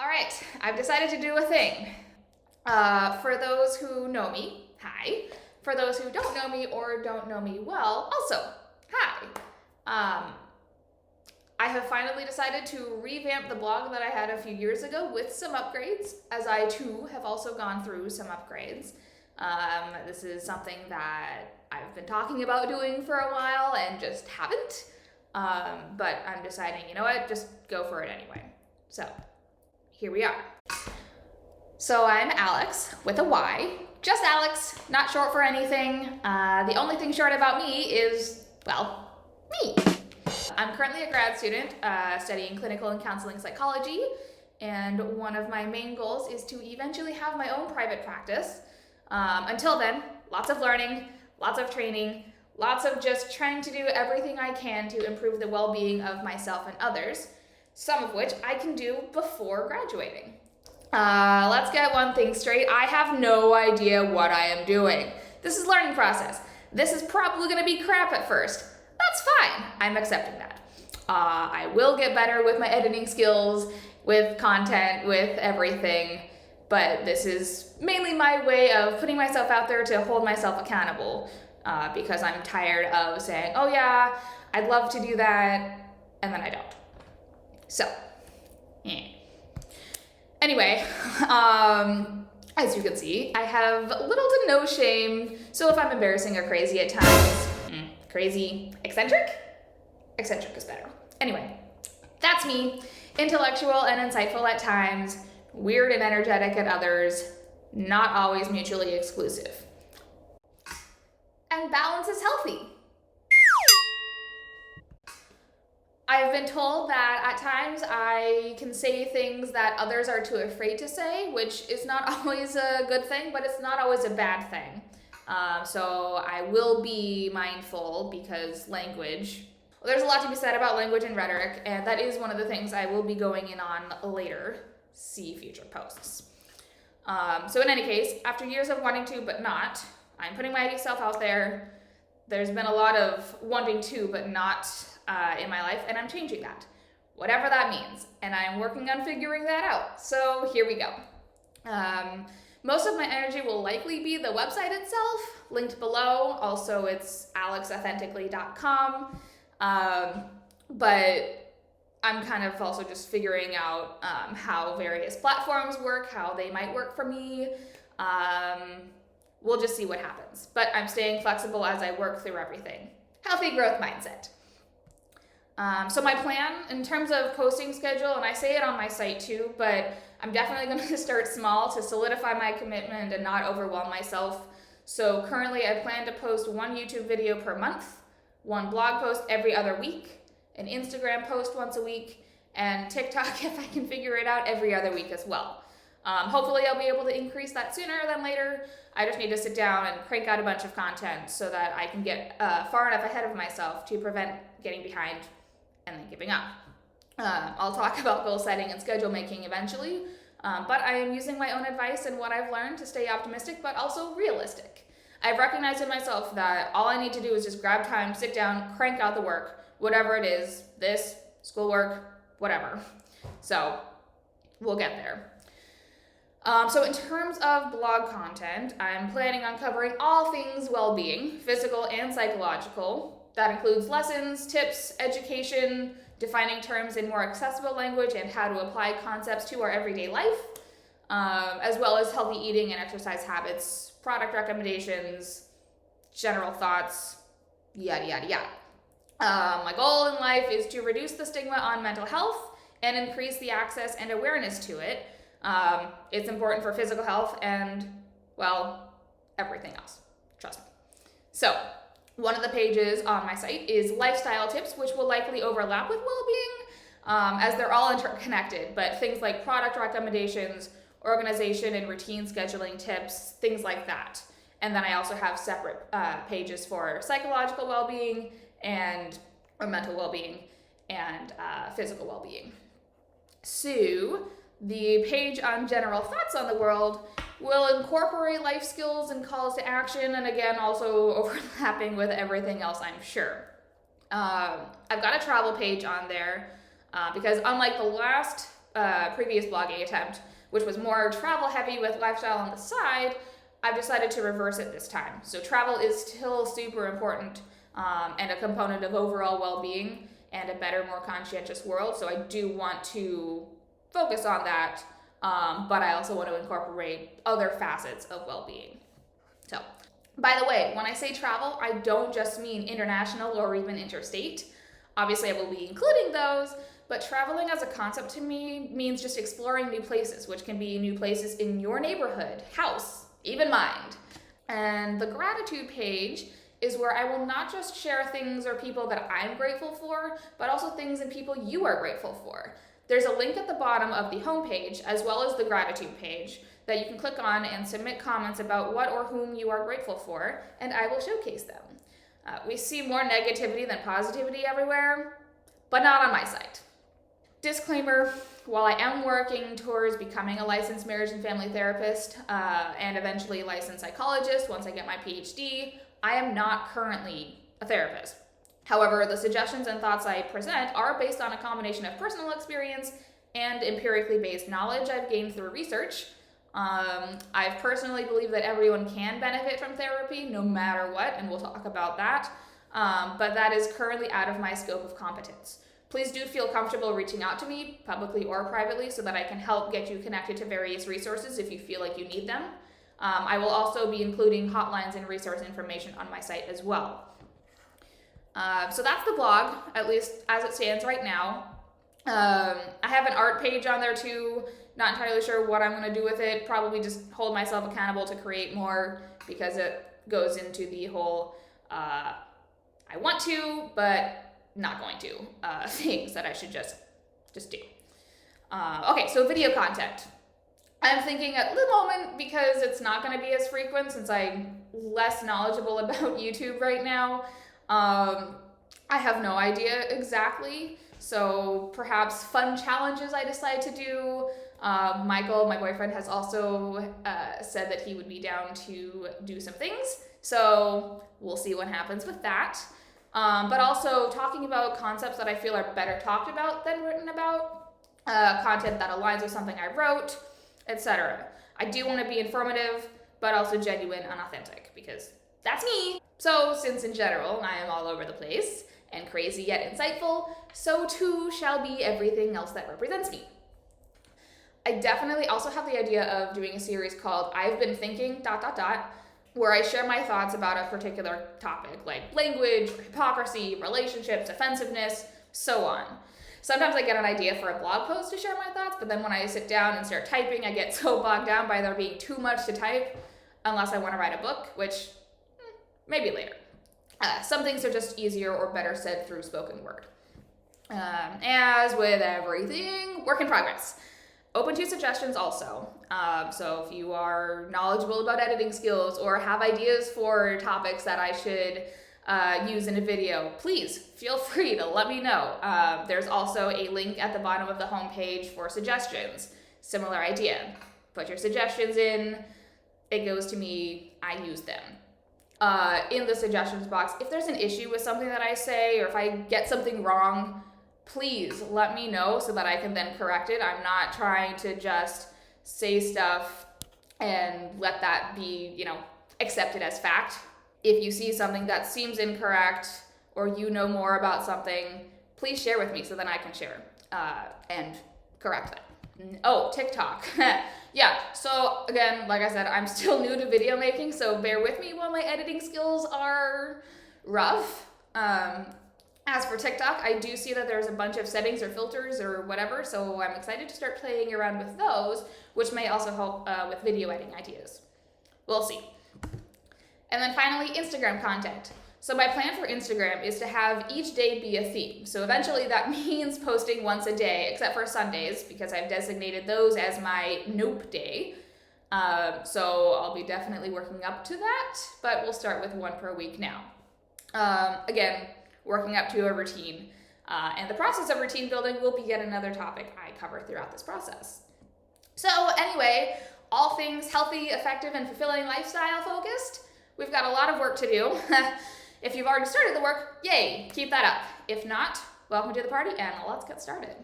All right, I've decided to do a thing. For those who know me, hi. For those who don't know me or don't know me well, also, hi. I have finally decided to revamp the blog that I had a few years ago with some upgrades, as I too have also gone through some upgrades. This is something that I've been talking about doing for a while and just haven't. But I'm deciding, you know what, just go for it anyway. So, here we are. So I'm Alex with a Y, just Alex, not short for anything. The only thing short about me is, well, me. I'm currently a grad student studying clinical and counseling psychology, and one of my main goals is to eventually have my own private practice. Until then, lots of learning, lots of training, lots of just trying to do everything I can to improve the well-being of myself and others, some of which I can do before graduating. Let's get one thing straight. I have no idea what I am doing. This is a learning process. This is probably going to be crap at first. That's fine. I'm accepting that. I will get better with my editing skills, with content, with everything, but this is mainly my way of putting myself out there to hold myself accountable, because I'm tired of saying, oh yeah, I'd love to do that, and then I don't. So, anyway, as you can see, I have little to no shame, so if I'm embarrassing or crazy at times, crazy, eccentric? Eccentric is better. Anyway, that's me, intellectual and insightful at times, weird and energetic at others, not always mutually exclusive. And balance is healthy. I've been told that at times I can say things that others are too afraid to say, which is not always a good thing, but it's not always a bad thing. So I will be mindful because language, well, there's a lot to be said about language and rhetoric, and that is one of the things I will be going in on later. See future posts. So in any case, after years of wanting to but not, I'm putting myself out there. There's been a lot of wanting to but not in my life, and I'm changing that, whatever that means, and I'm working on figuring that out. So here we go. Most of my energy will likely be the website itself, linked below. Also, it's alexauthentically.com, but I'm kind of also just figuring out how various platforms work, how they might work for me. We'll just see what happens, but I'm staying flexible as I work through everything. Healthy growth mindset. So my plan in terms of posting schedule, and I say it on my site too, but I'm definitely going to start small to solidify my commitment and not overwhelm myself. So currently I plan to post one YouTube video per month, one blog post every other week, an Instagram post once a week, and TikTok, if I can figure it out, every other week as well. Hopefully I'll be able to increase that sooner than later. I just need to sit down and crank out a bunch of content so that I can get far enough ahead of myself to prevent getting behind and then giving up. I'll talk about goal setting and schedule making eventually, but I am using my own advice and what I've learned to stay optimistic but also realistic. I've recognized in myself that all I need to do is just grab time, sit down, crank out the work, whatever it is, this, schoolwork, whatever. So we'll get there. So in terms of blog content, I'm planning on covering all things well-being, physical and psychological. That includes lessons, tips, education, defining terms in more accessible language, and how to apply concepts to our everyday life, as well as healthy eating and exercise habits, product recommendations, general thoughts, yada, yada, yada. My goal in life is to reduce the stigma on mental health and increase the access and awareness to it. It's important for physical health and, well, everything else. Trust me. So, one of the pages on my site is lifestyle tips, which will likely overlap with well-being, as they're all interconnected, but things like product recommendations, organization and routine scheduling tips, things like that. And then I also have separate pages for psychological well-being or mental well-being and physical well-being. So the page on general thoughts on the world will incorporate life skills and calls to action, and again, also overlapping with everything else, I'm sure. I've got a travel page on there because unlike the last previous blogging attempt, which was more travel heavy with lifestyle on the side, I've decided to reverse it this time. So travel is still super important and a component of overall well-being and a better, more conscientious world. So I do want to focus on that, but I also want to incorporate other facets of well-being. So, by the way, when I say travel, I don't just mean international or even interstate. Obviously, I will be including those, but traveling as a concept to me means just exploring new places, which can be new places in your neighborhood, house, even mind. And the gratitude page is where I will not just share things or people that I'm grateful for, but also things and people you are grateful for. There's a link at the bottom of the homepage, as well as the gratitude page, that you can click on and submit comments about what or whom you are grateful for, and I will showcase them. We see more negativity than positivity everywhere, but not on my site. Disclaimer, while I am working towards becoming a licensed marriage and family therapist and eventually a licensed psychologist once I get my PhD, I am not currently a therapist. However, the suggestions and thoughts I present are based on a combination of personal experience and empirically based knowledge I've gained through research. I personally believe that everyone can benefit from therapy no matter what, and we'll talk about that, but that is currently out of my scope of competence. Please do feel comfortable reaching out to me, publicly or privately, so that I can help get you connected to various resources if you feel like you need them. I will also be including hotlines and resource information on my site as well. So that's the blog, at least as it stands right now. I have an art page on there too. Not entirely sure what I'm going to do with it. Probably just hold myself accountable to create more, because it goes into the whole I want to, but not going to things that I should just do. Okay, so video content. I'm thinking at the moment, because it's not going to be as frequent since I'm less knowledgeable about YouTube right now, I have no idea exactly. So perhaps fun challenges I decide to do. Michael, my boyfriend, has also said that he would be down to do some things. So we'll see what happens with that. But also talking about concepts that I feel are better talked about than written about, content that aligns with something I wrote, etc. I do want to be informative, but also genuine and authentic, because that's me. So since in general I am all over the place and crazy yet insightful, so too shall be everything else that represents me. I definitely also have the idea of doing a series called I've Been Thinking ... where I share my thoughts about a particular topic, like language, hypocrisy, relationships, offensiveness, so on. Sometimes I get an idea for a blog post to share my thoughts, but then when I sit down and start typing, I get so bogged down by there being too much to type, unless I want to write a book, which maybe later. Some things are just easier or better said through spoken word. As with everything, work in progress. Open to suggestions also. So if you are knowledgeable about editing skills or have ideas for topics that I should use in a video, please feel free to let me know. There's also a link at the bottom of the homepage for suggestions. Similar idea. Put your suggestions in, it goes to me, I use them. In the suggestions box, if there's an issue with something that I say, or if I get something wrong, please let me know so that I can then correct it. I'm not trying to just say stuff and let that be, accepted as fact. If you see something that seems incorrect or you know more about something, please share with me so then I can share and correct that. Oh, TikTok. Yeah, so again, like I said, I'm still new to video making, so bear with me while my editing skills are rough. As for TikTok, I do see that there's a bunch of settings or filters or whatever, so I'm excited to start playing around with those, which may also help with video editing ideas. We'll see. And then finally, Instagram content. So my plan for Instagram is to have each day be a theme. So eventually that means posting once a day, except for Sundays, because I've designated those as my nope day. So I'll be definitely working up to that, but we'll start with one per week now. Again, working up to a routine. And the process of routine building will be yet another topic I cover throughout this process. So anyway, all things healthy, effective, and fulfilling lifestyle focused. We've got a lot of work to do. If you've already started the work, yay, keep that up. If not, welcome to the party and let's get started.